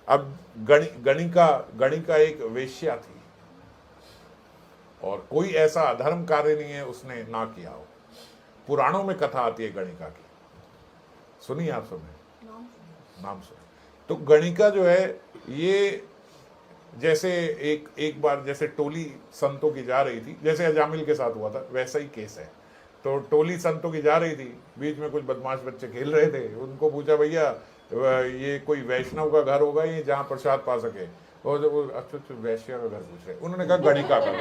अब गणिका एक वेश्या थी और कोई ऐसा अधर्म कार्य नहीं है उसने ना किया हो। पुराणों में कथा आती है गणिका की, सुनिए आप सबने नाम सुने। तो गणिका जो है ये जैसे एक बार जैसे टोली संतों की जा रही थी, जैसे अजामिल के साथ हुआ था वैसा ही केस है। तो टोली संतों की जा रही थी, बीच में कुछ बदमाश बच्चे खेल रहे थे, उनको पूछा भैया ये कोई वैष्णव का घर होगा ये जहाँ प्रसाद पा सके? और वो अच्छा वैश्या का घर पूछ रहे, उन्होंने कहा गणिका का।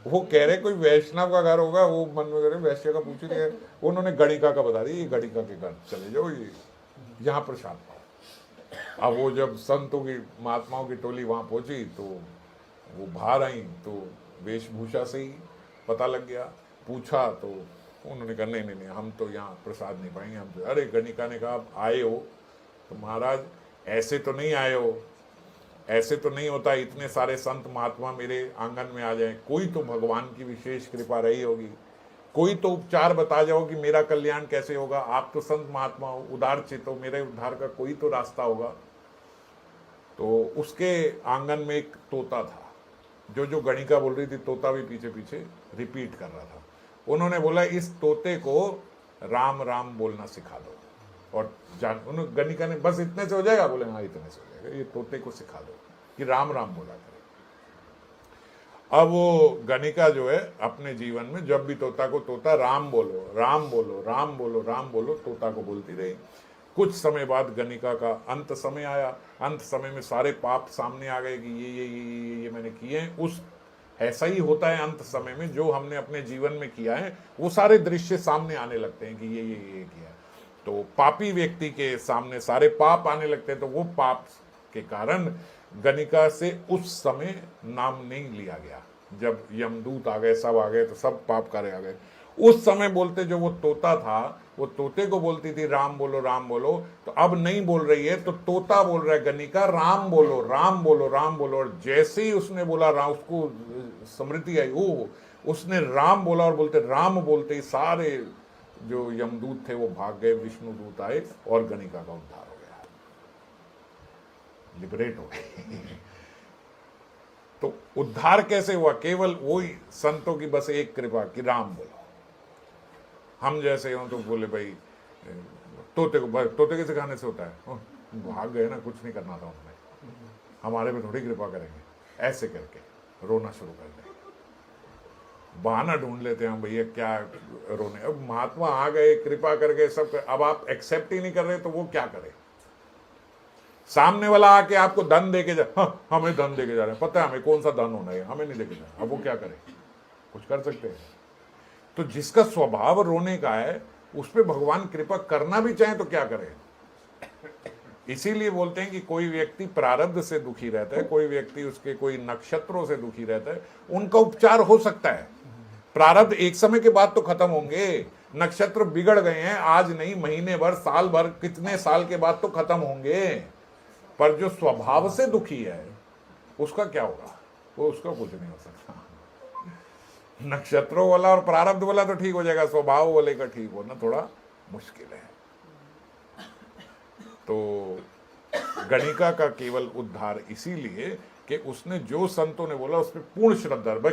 वो कह रहे कोई वैष्णव का घर होगा, वो मन में कह रहे वैश्य का पूछ रहे, उन्होंने गणिका का बता दिया, ये गणिका के घर चले जाओ, ये यहाँ प्रसाद पाओ। अब वो जब संतों की महात्माओं की टोली वहां पहुंची तो वो बाहर आई तो वेशभूषा से ही पता लग गया। पूछा तो उन्होंने कहा नहीं नहीं नहीं, हम तो यहाँ प्रसाद नहीं पाएंगे, हम तो। अरे गणिका ने कहा आप आए हो तो महाराज ऐसे तो नहीं आए हो, ऐसे तो नहीं होता इतने सारे संत महात्मा मेरे आंगन में आ जाएं, कोई तो भगवान की विशेष कृपा रही होगी, कोई तो उपचार बता जाओ कि मेरा कल्याण कैसे होगा, आप तो संत महात्मा हो, उदार चित्त हो, मेरे उद्धार का कोई तो रास्ता होगा। तो उसके आंगन में एक तोता था, जो गणिका बोल रही थी तोता भी पीछे पीछे रिपीट कर रहा था। उन्होंने बोला इस तोते को राम राम बोलना सिखा दो। और गणिका ने बस इतने से हो जाएगा? बोले हाँ इतने से हो जाएगा, ये तोते को सिखा दो कि राम राम बोला करे। अब वो गणिका जो है अपने जीवन में जब भी तोता को तोता राम बोलो राम बोलो राम बोलो राम बोलो तोता को बोलती रही। कुछ समय बाद गणिका का अंत समय आया। अंत समय में सारे पाप सामने आ गए कि ये मैंने किए हैं। उस ऐसा ही होता है अंत समय में, जो हमने अपने जीवन में किया है वो सारे दृश्य सामने आने लगते हैं कि ये किया। तो पापी व्यक्ति के सामने सारे पाप आने लगते हैं। तो वो पाप के कारण गणिका से उस समय नाम नहीं लिया गया। जब यमदूत आ गए, सब आ गए, तो सब पाप कार्य आ गए। उस समय बोलते जो वो तोता था, वो तोते को बोलती थी राम बोलो राम बोलो, तो अब नहीं बोल रही है, तो तोता बोल रहा है गणिका राम बोलो राम बोलो राम बोलो। और जैसे ही उसने बोला राम, उसको स्मृति आई, ओ उसने राम बोला, और बोलते राम बोलते ही सारे जो यमदूत थे वो भाग गए, विष्णु दूत आए और गणिका का उद्धार हो गया, लिबरेट हो गए। तो उद्धार कैसे हुआ? केवल वही संतों की बस एक कृपा कि राम बोलो। हम जैसे हो तो बोले भाई तोते के सिखाने से होता है, भाग गए ना, कुछ नहीं करना था उन्होंने, हमारे पे थोड़ी कृपा करेंगे। ऐसे करके रोना शुरू कर दें, बहाना ढूंढ लेते हैं भैया क्या रोने। अब महात्मा आ गए, कृपा कर गए, सब अब आप एक्सेप्ट ही नहीं कर रहे तो वो क्या करे? सामने वाला आके आपको धन दे के जा, हाँ, हमें धन दे के जा रहे हैं, पता है हमें कौन सा धन होना है, हमें नहीं दे के जा रहे। अब वो क्या करे? कुछ कर सकते हैं? तो जिसका स्वभाव रोने का है उस पर भगवान कृपा करना भी चाहे तो क्या करे? इसीलिए बोलते हैं कि कोई व्यक्ति प्रारब्ध से दुखी रहता है, कोई व्यक्ति उसके कोई नक्षत्रों से दुखी रहता है, उनका उपचार हो सकता है। प्रारब्ध एक समय के बाद तो खत्म होंगे। नक्षत्र बिगड़ गए हैं, आज नहीं, महीने भर, साल भर, कितने साल के बाद तो खत्म होंगे। पर जो स्वभाव से दुखी है उसका क्या होगा? वो उसका कुछ नहीं हो सकता। नक्षत्रों वाला और प्रारब्ध वाला तो ठीक हो जाएगा, स्वभाव वाले का ठीक होना थोड़ा मुश्किल है। तो गणिका का केवल उद्धार इसीलिए कि उसने जो संतों ने बोला उस पर पूर्ण श्रद्धा। भाई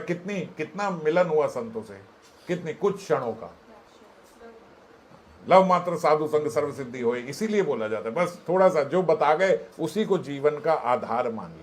कितना मिलन हुआ संतों से, कितनी कुछ क्षणों का लव मात्र साधु संग सर्व सिद्धि होए, इसीलिए बोला जाता है। बस थोड़ा सा जो बता गए उसी को जीवन का आधार मान लिया।